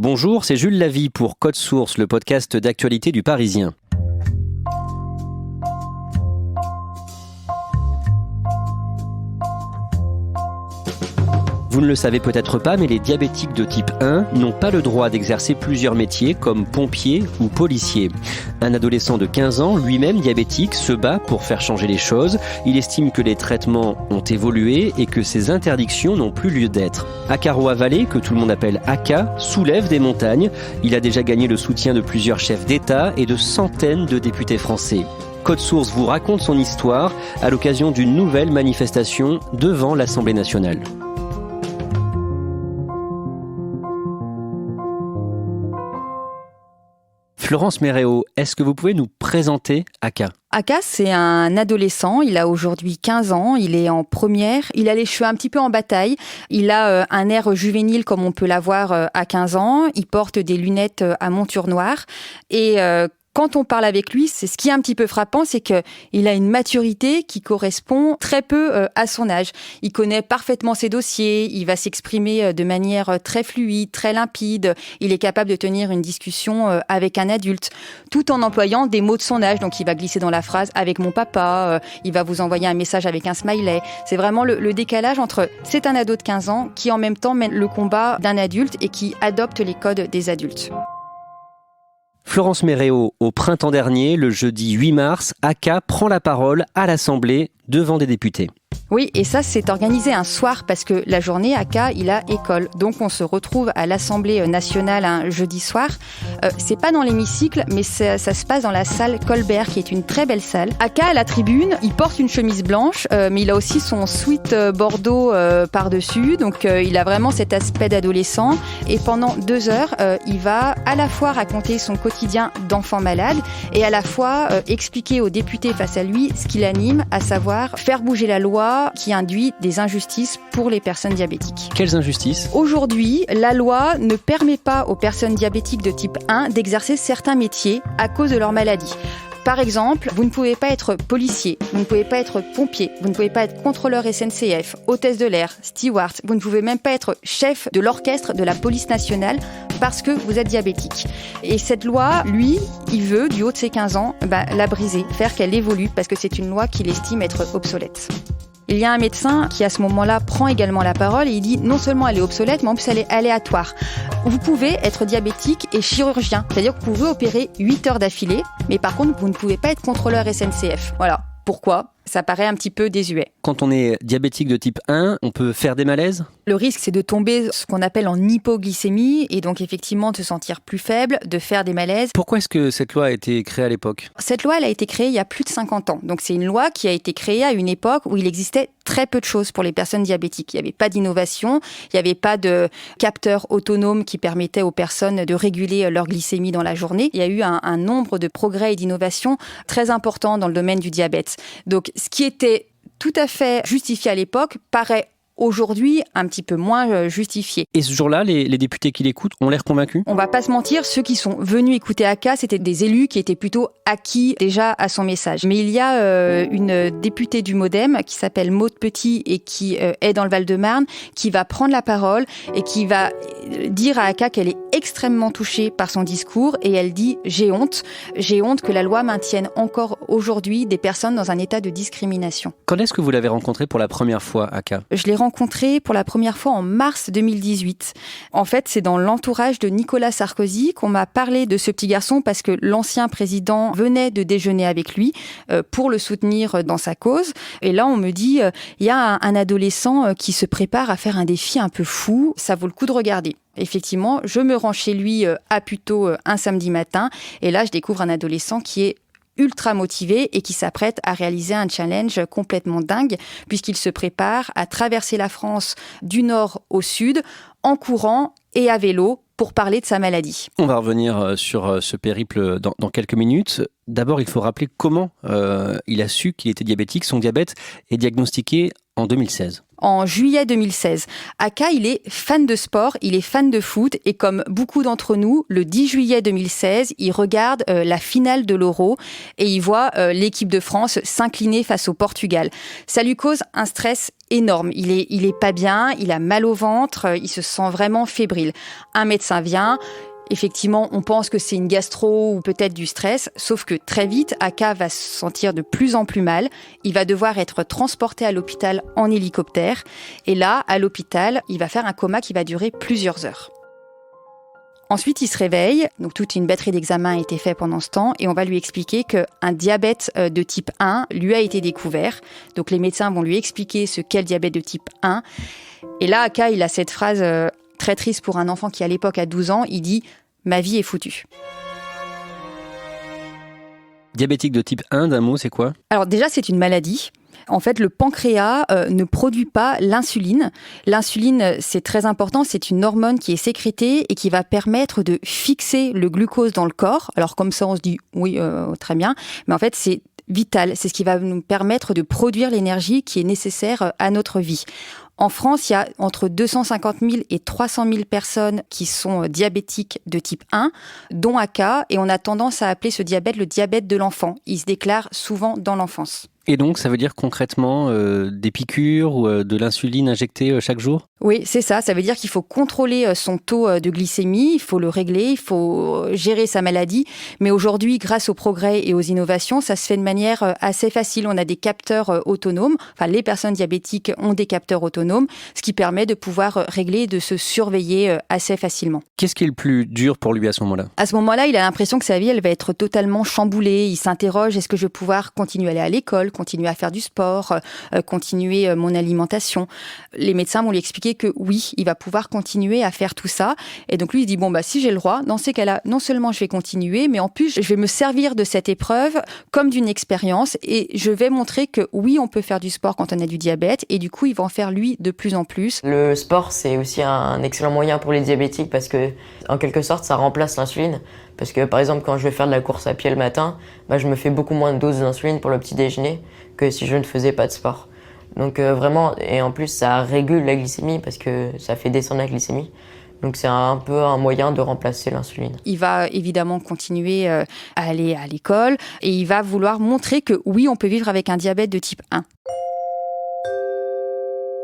Bonjour, c'est Jules Lavie pour Code Source, le podcast d'actualité du Parisien. Vous ne le savez peut-être pas, mais les diabétiques de type 1 n'ont pas le droit d'exercer plusieurs métiers comme pompier ou policier. Un adolescent de 15 ans, lui-même diabétique, se bat pour faire changer les choses. Il estime que les traitements ont évolué et que ces interdictions n'ont plus lieu d'être. Akaroa Vallée, que tout le monde appelle Aka, soulève des montagnes. Il a déjà gagné le soutien de plusieurs chefs d'État et de centaines de députés français. Code Source vous raconte son histoire à l'occasion d'une nouvelle manifestation devant l'Assemblée nationale. Florence Méréo, est-ce que vous pouvez nous présenter Aka ? Aka, c'est un adolescent, il a aujourd'hui 15 ans, il est en première, il a les cheveux un petit peu en bataille, il a un air juvénile comme on peut l'avoir à 15 ans, il porte des lunettes à monture noire et quand on parle avec lui, c'est ce qui est un petit peu frappant, c'est qu'il a une maturité qui correspond très peu à son âge. Il connaît parfaitement ses dossiers, il va s'exprimer de manière très fluide, très limpide. Il est capable de tenir une discussion avec un adulte, tout en employant des mots de son âge. Donc il va glisser dans la phrase « avec mon papa », il va vous envoyer un message avec un smiley. C'est vraiment le décalage entre « c'est un ado de 15 ans » qui en même temps mène le combat d'un adulte et qui adopte les codes des adultes. Florence Méréo, au printemps dernier, le jeudi 8 mars, Aka prend la parole à l'Assemblée devant des députés. Oui, et ça, c'est organisé un soir parce que la journée, Aka, il a école. Donc, on se retrouve à l'Assemblée nationale un jeudi soir. C'est pas dans l'hémicycle, mais ça se passe dans la salle Colbert, qui est une très belle salle. Aka, à la tribune, il porte une chemise blanche, mais il a aussi son sweat bordeaux par-dessus. Donc, il a vraiment cet aspect d'adolescent. Et pendant 2 heures, il va à la fois raconter son quotidien d'enfant malade et à la fois expliquer aux députés face à lui ce qui l'anime, à savoir faire bouger la loi qui induit des injustices pour les personnes diabétiques. Quelles injustices ? Aujourd'hui, la loi ne permet pas aux personnes diabétiques de type 1 d'exercer certains métiers à cause de leur maladie. Par exemple, vous ne pouvez pas être policier, vous ne pouvez pas être pompier, vous ne pouvez pas être contrôleur SNCF, hôtesse de l'air, steward, vous ne pouvez même pas être chef de l'orchestre de la police nationale parce que vous êtes diabétique. Et cette loi, lui, il veut, du haut de ses 15 ans, la briser, faire qu'elle évolue parce que c'est une loi qu'il estime être obsolète. Il y a un médecin qui, à ce moment-là, prend également la parole et il dit non seulement elle est obsolète, mais en plus elle est aléatoire. Vous pouvez être diabétique et chirurgien, c'est-à-dire que vous pouvez opérer 8 heures d'affilée, mais par contre, vous ne pouvez pas être contrôleur SNCF. Voilà. Pourquoi ? Ça paraît un petit peu désuet. Quand on est diabétique de type 1, on peut faire des malaises ? Le risque, c'est de tomber ce qu'on appelle en hypoglycémie et donc effectivement de se sentir plus faible, de faire des malaises. Pourquoi est-ce que cette loi a été créée à l'époque ? Cette loi, elle a été créée il y a plus de 50 ans. Donc c'est une loi qui a été créée à une époque où il existait très peu de choses pour les personnes diabétiques. Il n'y avait pas d'innovation, il n'y avait pas de capteurs autonomes qui permettaient aux personnes de réguler leur glycémie dans la journée. Il y a eu un nombre de progrès et d'innovations très importants dans le domaine du diabète. Donc ce qui était tout à fait justifié à l'époque paraît aujourd'hui un petit peu moins justifié. Et ce jour-là, les députés qui l'écoutent ont l'air convaincus ? On va pas se mentir, ceux qui sont venus écouter Aka, c'était des élus qui étaient plutôt acquis déjà à son message. Mais il y a une députée du MoDem qui s'appelle Maude Petit et qui est dans le Val-de-Marne, qui va prendre la parole et qui va dire à Aka qu'elle est extrêmement touchée par son discours et elle dit « J'ai honte que la loi maintienne encore aujourd'hui des personnes dans un état de discrimination ». Quand est-ce que vous l'avez rencontré pour la première fois, Aka ? Je l'ai rencontré pour la première fois en mars 2018. En fait, c'est dans l'entourage de Nicolas Sarkozy qu'on m'a parlé de ce petit garçon parce que l'ancien président venait de déjeuner avec lui pour le soutenir dans sa cause. Et là, on me dit, il y a un adolescent qui se prépare à faire un défi un peu fou, ça vaut le coup de regarder. Effectivement, je me rends chez lui à Puteaux un samedi matin et là, je découvre un adolescent qui est ultra motivé et qui s'apprête à réaliser un challenge complètement dingue puisqu'il se prépare à traverser la France du nord au sud en courant et à vélo pour parler de sa maladie. On va revenir sur ce périple dans quelques minutes. D'abord, il faut rappeler comment il a su qu'il était diabétique. Son diabète est diagnostiqué en 2016. en juillet 2016. Aka, il est fan de sport, il est fan de foot et comme beaucoup d'entre nous, le 10 juillet 2016, il regarde la finale de l'Euro et il voit l'équipe de France s'incliner face au Portugal. Ça lui cause un stress énorme. Il est pas bien, il a mal au ventre, il se sent vraiment fébrile. Un médecin vient. Effectivement, on pense que c'est une gastro ou peut-être du stress, sauf que très vite, Aka va se sentir de plus en plus mal. Il va devoir être transporté à l'hôpital en hélicoptère. Et là, à l'hôpital, il va faire un coma qui va durer plusieurs heures. Ensuite, il se réveille, donc toute une batterie d'examens a été faite pendant ce temps et on va lui expliquer qu'un diabète de type 1 lui a été découvert. Donc les médecins vont lui expliquer ce qu'est le diabète de type 1. Et là, Aka, il a cette phrase très triste pour un enfant qui, à l'époque, a 12 ans, il dit « Ma vie est foutue ». Diabétique de type 1, d'un mot, c'est quoi ? Alors déjà, c'est une maladie. En fait, le pancréas ne produit pas l'insuline. L'insuline, c'est très important, c'est une hormone qui est sécrétée et qui va permettre de fixer le glucose dans le corps. Alors comme ça, on se dit « Oui, très bien », mais en fait, c'est vital. C'est ce qui va nous permettre de produire l'énergie qui est nécessaire à notre vie. En France, il y a entre 250 000 et 300 000 personnes qui sont diabétiques de type 1, dont Aka, et on a tendance à appeler ce diabète le diabète de l'enfant. Il se déclare souvent dans l'enfance. Et donc, ça veut dire concrètement des piqûres ou de l'insuline injectée chaque jour ? Oui, c'est ça. Ça veut dire qu'il faut contrôler son taux de glycémie, il faut le régler, il faut gérer sa maladie. Mais aujourd'hui, grâce aux progrès et aux innovations, ça se fait de manière assez facile. On a des capteurs autonomes. Enfin, les personnes diabétiques ont des capteurs autonomes, ce qui permet de pouvoir régler et de se surveiller assez facilement. Qu'est-ce qui est le plus dur pour lui à ce moment-là ? À ce moment-là, il a l'impression que sa vie, elle va être totalement chamboulée. Il s'interroge, est-ce que je vais pouvoir continuer à aller à l'école, continuer à faire du sport, continuer mon alimentation. Les médecins vont lui expliquer que oui, il va pouvoir continuer à faire tout ça. Et donc lui, il dit, bon, si j'ai le droit, dans ces cas-là, non seulement je vais continuer, mais en plus, je vais me servir de cette épreuve comme d'une expérience et je vais montrer que oui, on peut faire du sport quand on a du diabète et du coup, il va en faire lui de plus en plus. Le sport, c'est aussi un excellent moyen pour les diabétiques parce que, en quelque sorte, ça remplace l'insuline. Parce que, par exemple, quand je vais faire de la course à pied le matin, je me fais beaucoup moins de doses d'insuline pour le petit déjeuner que si je ne faisais pas de sport. Donc vraiment, et en plus, ça régule la glycémie parce que ça fait descendre la glycémie. Donc c'est un peu un moyen de remplacer l'insuline. Il va évidemment continuer à aller à l'école et il va vouloir montrer que oui, on peut vivre avec un diabète de type 1.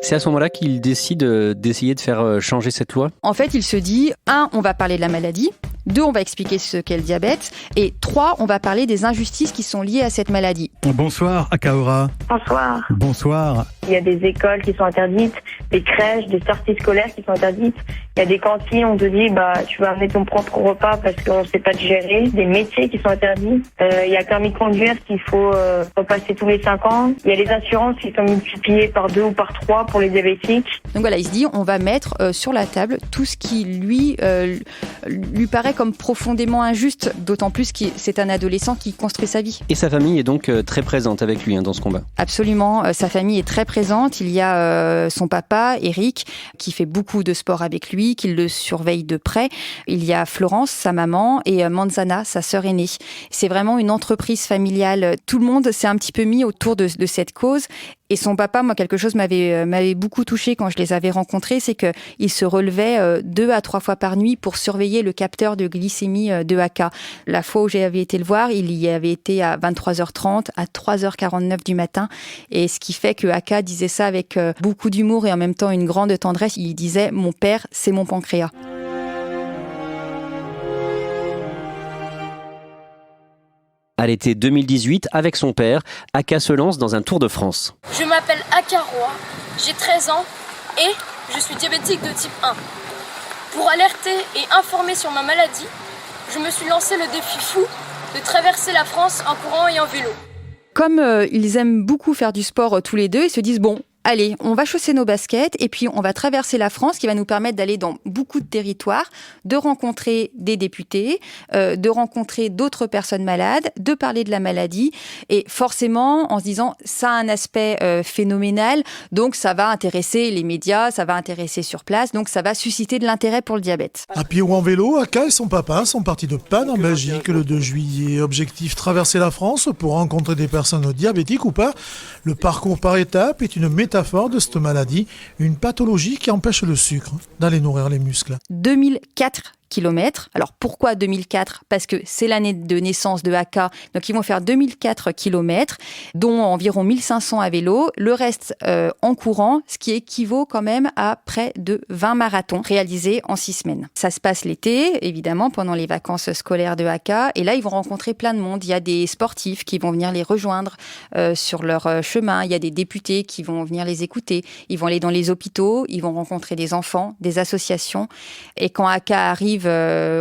C'est à ce moment-là qu'il décide d'essayer de faire changer cette loi ? En fait, il se dit, 1, on va parler de la maladie, 2, on va expliquer ce qu'est le diabète, et 3, on va parler des injustices qui sont liées à cette maladie. Bonsoir, Akaora. Bonsoir. Bonsoir. Il y a des écoles qui sont interdites, des crèches, des sorties scolaires qui sont interdites. Il y a des cantines, on te dit, tu vas amener ton propre repas parce qu'on ne sait pas te gérer. Des métiers qui sont interdits. Il y a le permis de conduire qu'il faut repasser tous les 5 ans. Il y a les assurances qui sont multipliées par 2 ou par 3 pour les diabétiques. Donc voilà, il se dit, on va mettre sur la table tout ce qui lui paraît comme profondément injuste, d'autant plus que c'est un adolescent qui construit sa vie. Et sa famille est donc très présente avec lui dans ce combat. Absolument, sa famille est très présente. Il y a son papa, Eric, qui fait beaucoup de sport avec lui, qui le surveille de près. Il y a Florence, sa maman, et Manzana, sa sœur aînée. C'est vraiment une entreprise familiale. Tout le monde s'est un petit peu mis autour de cette cause. Et son papa, moi, quelque chose m'avait beaucoup touchée quand je les avais rencontrés, c'est qu'il se relevait 2 à 3 fois par nuit pour surveiller le capteur de glycémie de Aka. La fois où j'avais été le voir, il y avait été à 23h30, à 3h49 du matin. Et ce qui fait que Aka disait ça avec beaucoup d'humour et en même temps une grande tendresse. Il disait « Mon père, c'est mon pancréas ». À l'été 2018, avec son père, Aka se lance dans un tour de France. Je m'appelle Aka Roy, j'ai 13 ans et je suis diabétique de type 1. Pour alerter et informer sur ma maladie, je me suis lancé le défi fou de traverser la France en courant et en vélo. Comme ils aiment beaucoup faire du sport tous les deux, ils se disent « Bon, allez, on va chausser nos baskets et puis on va traverser la France qui va nous permettre d'aller dans beaucoup de territoires, de rencontrer des députés, de rencontrer d'autres personnes malades, de parler de la maladie et forcément en se disant ça a un aspect phénoménal, donc ça va intéresser les médias, ça va intéresser sur place, donc ça va susciter de l'intérêt pour le diabète. À pied ou en vélo, Aka et son papa sont partis de Panne en Belgique le 2 juillet. Objectif, traverser la France pour rencontrer des personnes diabétiques ou pas. Le parcours par étapes est une métaphore métaphore de cette maladie, une pathologie qui empêche le sucre d'aller nourrir les muscles. 2004 km. Alors pourquoi 2004 ? Parce que c'est l'année de naissance de Aka, donc ils vont faire 2004 km, dont environ 1500 à vélo, le reste en courant, ce qui équivaut quand même à près de 20 marathons réalisés en 6 semaines. Ça se passe l'été, évidemment, pendant les vacances scolaires de Aka, et là ils vont rencontrer plein de monde. Il y a des sportifs qui vont venir les rejoindre sur leur chemin, il y a des députés qui vont venir les écouter, ils vont aller dans les hôpitaux, ils vont rencontrer des enfants, des associations, et quand Aka arrive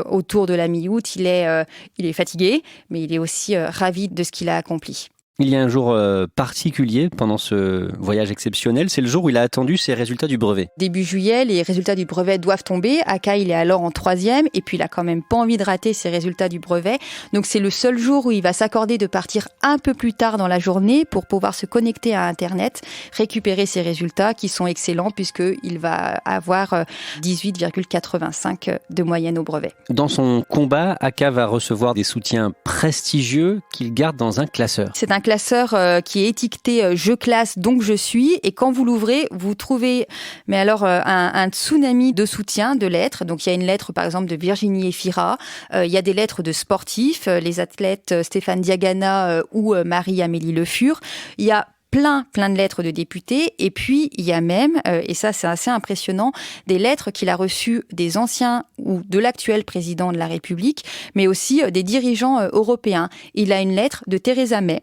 autour de la mi-août, il est fatigué, mais il est aussi ravi de ce qu'il a accompli. Il y a un jour particulier pendant ce voyage exceptionnel, c'est le jour où il a attendu ses résultats du brevet. Début juillet, les résultats du brevet doivent tomber. Aka, il est alors en 3e et puis il a quand même pas envie de rater ses résultats du brevet. Donc c'est le seul jour où il va s'accorder de partir un peu plus tard dans la journée pour pouvoir se connecter à Internet, récupérer ses résultats qui sont excellents puisqu'il va avoir 18,85 de moyenne au brevet. Dans son combat, Aka va recevoir des soutiens prestigieux qu'il garde dans un classeur. C'est un classeur qui est étiqueté « Je classe, donc je suis ». Et quand vous l'ouvrez, vous trouvez un tsunami de soutien, de lettres. Donc il y a une lettre par exemple de Virginie Efira. Il y a des lettres de sportifs, les athlètes Stéphane Diagana ou Marie-Amélie Le Fur. Il y a plein de lettres de députés. Et puis, il y a même, et ça c'est assez impressionnant, des lettres qu'il a reçues des anciens ou de l'actuel président de la République, mais aussi des dirigeants européens. Il a une lettre de Theresa May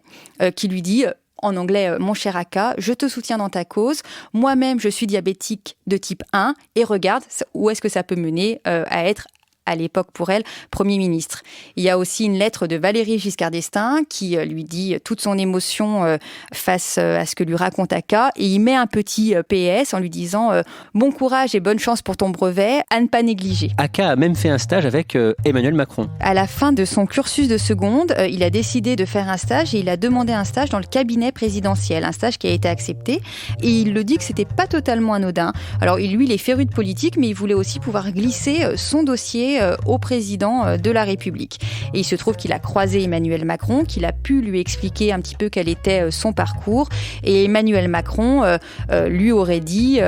qui lui dit... En anglais, mon cher Aka, je te soutiens dans ta cause. Moi-même, je suis diabétique de type 1 et regarde où est-ce que ça peut mener à être, à l'époque pour elle, Premier ministre. Il y a aussi une lettre de Valéry Giscard d'Estaing qui lui dit toute son émotion face à ce que lui raconte Aka et il met un petit PS en lui disant bon courage et bonne chance pour ton brevet, à ne pas négliger. Aka a même fait un stage avec Emmanuel Macron. À la fin de son cursus de seconde, il a décidé de faire un stage et il a demandé un stage dans le cabinet présidentiel, un stage qui a été accepté et il le dit que c'était pas totalement anodin. Alors lui, il est féru de politique mais il voulait aussi pouvoir glisser son dossier au président de la République. Et il se trouve qu'il a croisé Emmanuel Macron, qu'il a pu lui expliquer un petit peu quel était son parcours. Et Emmanuel Macron lui aurait dit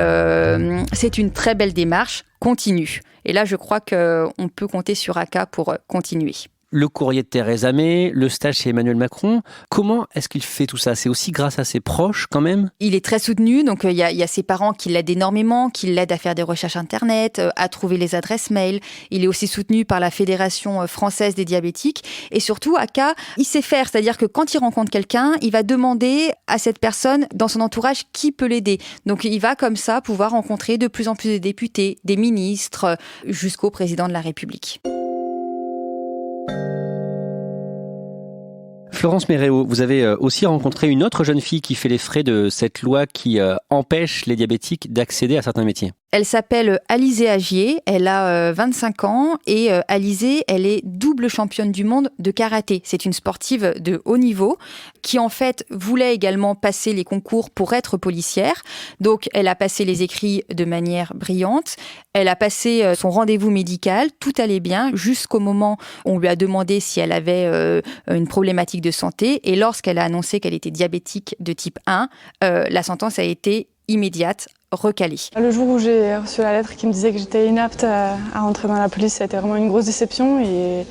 c'est une très belle démarche, continue. Et là, je crois qu'on peut compter sur Aka pour continuer. Le courrier de Theresa May, le stage chez Emmanuel Macron. Comment est-ce qu'il fait tout ça ? C'est aussi grâce à ses proches quand même ? Il est très soutenu, donc il y a ses parents qui l'aident énormément, qui l'aident à faire des recherches internet, à trouver les adresses mail. Il est aussi soutenu par la Fédération française des diabétiques. Et surtout, Aka, il sait faire, c'est-à-dire que quand il rencontre quelqu'un, il va demander à cette personne dans son entourage qui peut l'aider. Donc il va comme ça pouvoir rencontrer de plus en plus de députés, des ministres, jusqu'au président de la République. Florence Méréau, vous avez aussi rencontré une autre jeune fille qui fait les frais de cette loi qui empêche les diabétiques d'accéder à certains métiers. Elle s'appelle Alizée Agier, elle a 25 ans et Alizée, elle est double championne du monde de karaté. C'est une sportive de haut niveau qui en fait voulait également passer les concours pour être policière. Donc elle a passé les écrits de manière brillante, elle a passé son rendez-vous médical, tout allait bien jusqu'au moment où on lui a demandé si elle avait une problématique de santé et lorsqu'elle a annoncé qu'elle était diabétique de type 1, la sentence a été immédiate, recalée. Le jour où j'ai reçu la lettre qui me disait que j'étais inapte à entrer dans la police, ça a été vraiment une grosse déception et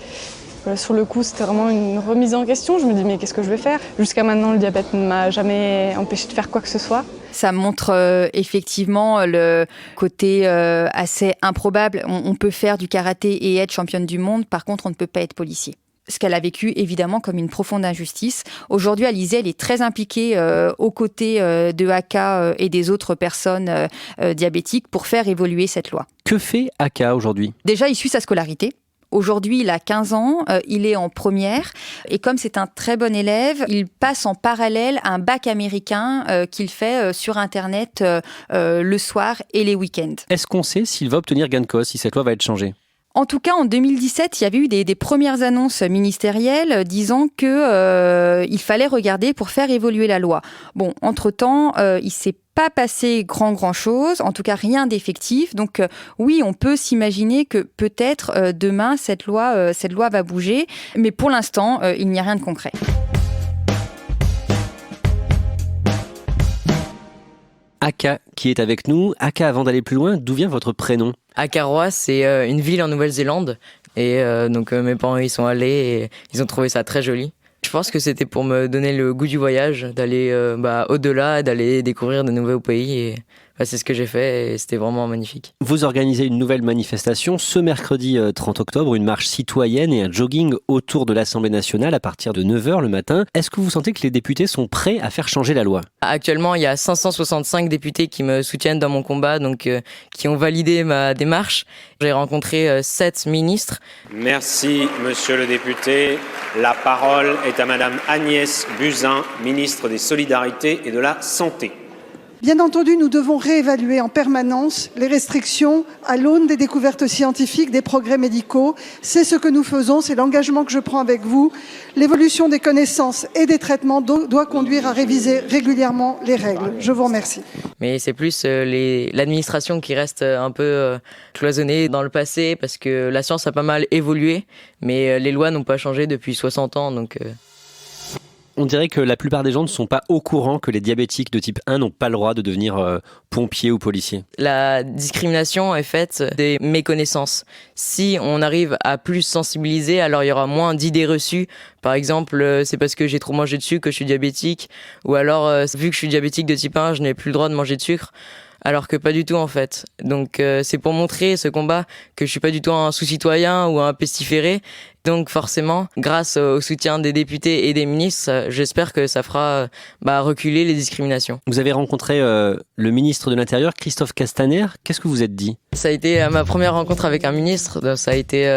sur le coup c'était vraiment une remise en question. Je me dis mais qu'est-ce que je vais faire ? Jusqu'à maintenant le diabète ne m'a jamais empêché de faire quoi que ce soit. Ça montre effectivement le côté assez improbable. On peut faire du karaté et être championne du monde, par contre on ne peut pas être policier. Ce qu'elle a vécu évidemment comme une profonde injustice. Aujourd'hui, Alizée, elle est très impliquée aux côtés de Aka et des autres personnes diabétiques pour faire évoluer cette loi. Que fait Aka aujourd'hui ? Déjà, il suit sa scolarité. Aujourd'hui, il a 15 ans, il est en première et comme c'est un très bon élève, il passe en parallèle un bac américain qu'il fait sur Internet le soir et les week-ends. Est-ce qu'on sait s'il va obtenir gain de cause, si cette loi va être changée ? En tout cas, en 2017, il y avait eu des premières annonces ministérielles disant que il fallait regarder pour faire évoluer la loi. Bon, entre-temps, il s'est pas passé grand chose, en tout cas rien d'effectif. Donc oui, on peut s'imaginer que peut-être demain cette loi va bouger, mais pour l'instant, il n'y a rien de concret. Aka qui est avec nous. Aka, avant d'aller plus loin, d'où vient votre prénom ? Akaroa, c'est une ville en Nouvelle-Zélande. Et donc mes parents y sont allés et ils ont trouvé ça très joli. Je pense que c'était pour me donner le goût du voyage, d'aller au-delà, d'aller découvrir de nouveaux pays. Et c'est ce que j'ai fait et c'était vraiment magnifique. Vous organisez une nouvelle manifestation ce mercredi 30 octobre, une marche citoyenne et un jogging autour de l'Assemblée nationale à partir de 9h le matin. Est-ce que vous sentez que les députés sont prêts à faire changer la loi ? Actuellement, il y a 565 députés qui me soutiennent dans mon combat, donc qui ont validé ma démarche. J'ai rencontré 7 ministres. Merci, monsieur le député. La parole est à madame Agnès Buzyn, ministre des Solidarités et de la Santé. Bien entendu, nous devons réévaluer en permanence les restrictions à l'aune des découvertes scientifiques, des progrès médicaux. C'est ce que nous faisons, c'est l'engagement que je prends avec vous. L'évolution des connaissances et des traitements doit conduire à réviser régulièrement les règles. Je vous remercie. Mais c'est plus l'administration qui reste un peu cloisonnée dans le passé parce que la science a pas mal évolué, mais les lois n'ont pas changé depuis 60 ans, donc... On dirait que la plupart des gens ne sont pas au courant que les diabétiques de type 1 n'ont pas le droit de devenir pompiers ou policiers. La discrimination est faite des méconnaissances. Si on arrive à plus sensibiliser, alors il y aura moins d'idées reçues. Par exemple, c'est parce que j'ai trop mangé de sucre que je suis diabétique. Ou alors, vu que je suis diabétique de type 1, je n'ai plus le droit de manger de sucre. Alors que pas du tout en fait. Donc c'est pour montrer ce combat que je suis pas du tout un sous-citoyen ou un pestiféré. Donc forcément, grâce au soutien des députés et des ministres, j'espère que ça fera reculer les discriminations. Vous avez rencontré le ministre de l'Intérieur, Christophe Castaner. Qu'est-ce que vous êtes dit ? Ça a été ma première rencontre avec un ministre. Ça a été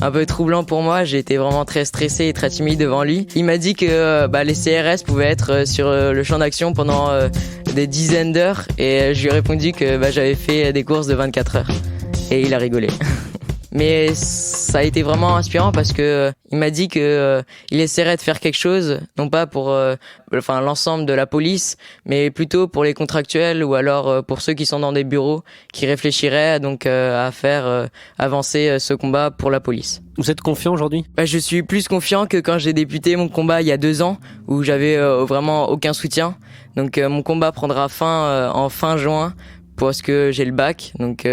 un peu troublant pour moi. J'ai été vraiment très stressé et très timide devant lui. Il m'a dit que les CRS pouvaient être sur le champ d'action pendant des dizaines d'heures. Et je lui ai répondu que j'avais fait des courses de 24 heures. Et il a rigolé. Mais ça a été vraiment inspirant parce que il m'a dit que il essaierait de faire quelque chose, non pas pour l'ensemble de la police, mais plutôt pour les contractuels ou alors pour ceux qui sont dans des bureaux, qui réfléchiraient donc à faire avancer ce combat pour la police. Vous êtes confiant aujourd'hui ? Je suis plus confiant que quand j'ai débuté mon combat il y a 2 ans, où j'avais vraiment aucun soutien. Donc mon combat prendra fin en fin juin. Parce que j'ai le bac, donc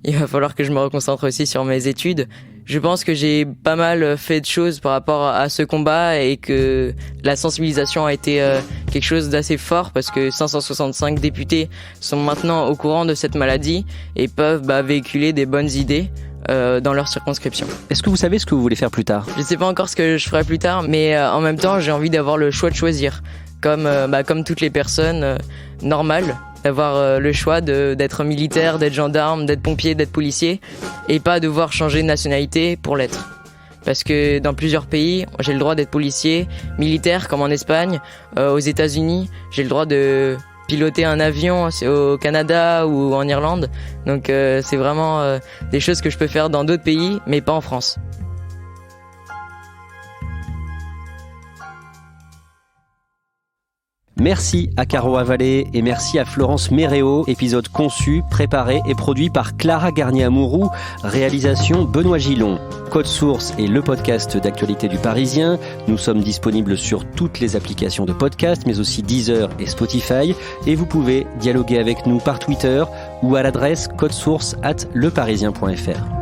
il va falloir que je me reconcentre aussi sur mes études. Je pense que j'ai pas mal fait de choses par rapport à ce combat et que la sensibilisation a été quelque chose d'assez fort parce que 565 députés sont maintenant au courant de cette maladie et peuvent véhiculer des bonnes idées dans leur circonscription. Est-ce que vous savez ce que vous voulez faire plus tard ? Je sais pas encore ce que je ferai plus tard, mais en même temps j'ai envie d'avoir le choix de choisir, comme toutes les personnes normales. D'avoir le choix d'être militaire, d'être gendarme, d'être pompier, d'être policier et pas devoir changer de nationalité pour l'être. Parce que dans plusieurs pays, j'ai le droit d'être policier, militaire comme en Espagne, aux États-Unis, j'ai le droit de piloter un avion au Canada ou en Irlande. Donc c'est vraiment des choses que je peux faire dans d'autres pays mais pas en France. Merci à Caroa Vallée et merci à Florence Méréo. Épisode conçu, préparé et produit par Clara Garnier-Amouroux. Réalisation Benoît Gillon. Code Source est le podcast d'actualité du Parisien. Nous sommes disponibles sur toutes les applications de podcast, mais aussi Deezer et Spotify. Et vous pouvez dialoguer avec nous par Twitter ou à l'adresse codesource@leparisien.fr.